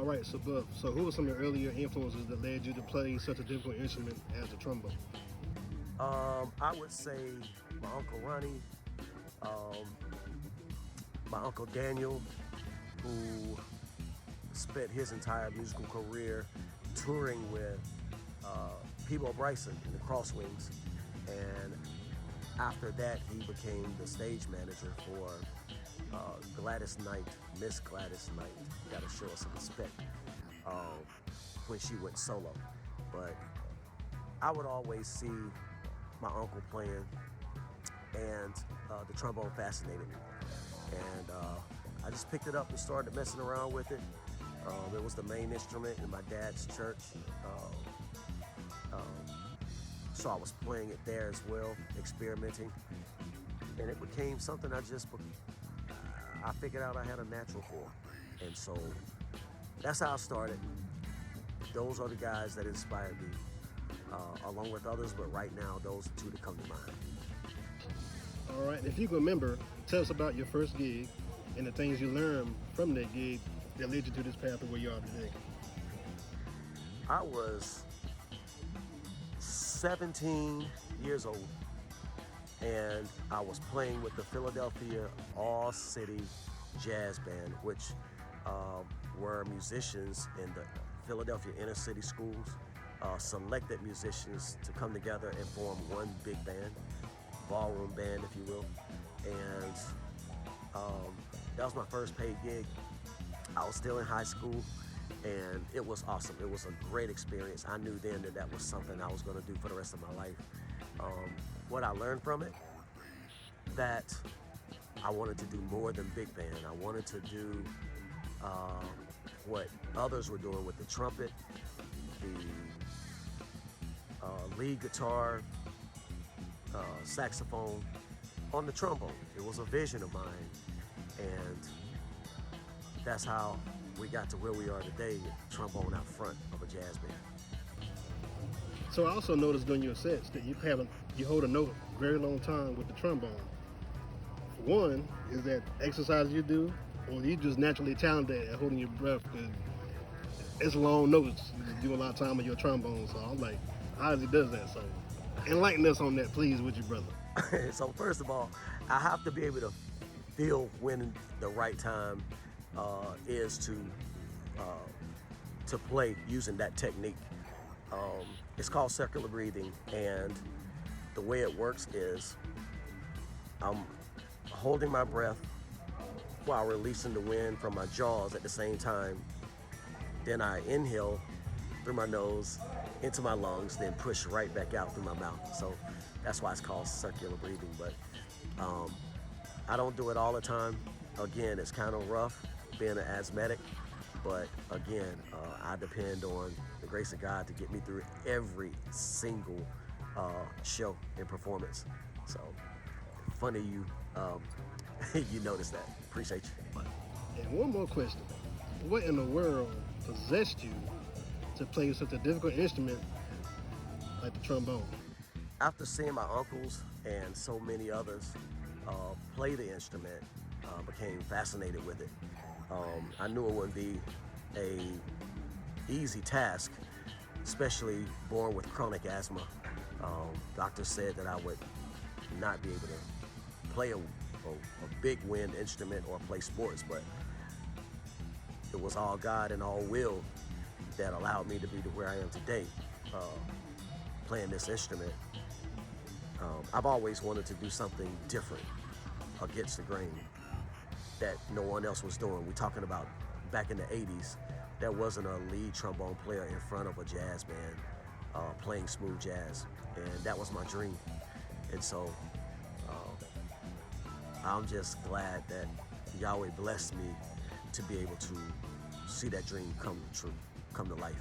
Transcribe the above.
All right, so Buff, so who were some of your earlier influences that led you to play such a difficult instrument as the trombone? I would say my Uncle Ronnie, um, my Uncle Daniel, who spent his entire musical career touring with Peebo Bryson in the Crosswings. And after that, he became the stage manager for Gladys Knight, Miss Gladys Knight. Gotta show us some respect um, when she went solo. But I would always see my uncle playing, and the trombone fascinated me. And I just picked it up and started messing around with it. It was the main instrument in my dad's church. So I was playing it there as well, experimenting. And it became something I figured out I had a natural for. And so that's how I started. Those are the guys that inspired me, along with others, but right now, those are two that come to mind. All right, if you can remember, tell us about your first gig and the things you learned from that gig that led you to this path of where you are today. I was 17 years old, and I was playing with the Philadelphia All-City Jazz Band, which were musicians in the Philadelphia inner city schools, selected musicians to come together and form one big band, ballroom band, if you will. And that was my first paid gig. I was still in high school, and it was awesome. It was a great experience. I knew then that that was something I was going to do for the rest of my life. What I learned from it, that I wanted to do more than big band. I wanted to do what others were doing with the trumpet, the lead guitar, saxophone, on the trombone. It was a vision of mine, and that's how we got to where we are today, trombone out front of a jazz band. So I also noticed during your sets that you hold a note a very long time with the trombone. One, is that exercise you do, or you just naturally talented at holding your breath? Because it's long notes. You do a lot of time on your trombone, so I'm like, how does he does that? So enlighten us on that, please, would you, brother? So first of all, I have to be able to feel when the right time is to play using that technique. It's called circular breathing, and the way it works is I'm holding my breath while releasing the wind from my jaws at the same time. Then I inhale through my nose into my lungs, then push right back out through my mouth. So that's why it's called circular breathing. But I don't do it all the time. Again, it's kind of rough being an asthmatic, but again, I depend on the grace of God to get me through every single show and performance. So funny you you noticed that. Appreciate you. And one more question. What in the world possessed you to play such a difficult instrument like the trombone? After seeing my uncles and so many others play the instrument, became fascinated with it. I knew it wouldn't be a easy task, especially born with chronic asthma. Doctors said that I would not be able to play a big wind instrument or play sports, but it was all God and all will that allowed me to be to where I am today, playing this instrument. I've always wanted to do something different against the grain that no one else was doing. We're talking about back in the 80s, there wasn't a lead trombone player in front of a jazz band playing smooth jazz, and that was my dream. And so I'm just glad that Yahweh blessed me to be able to see that dream come true, come to life.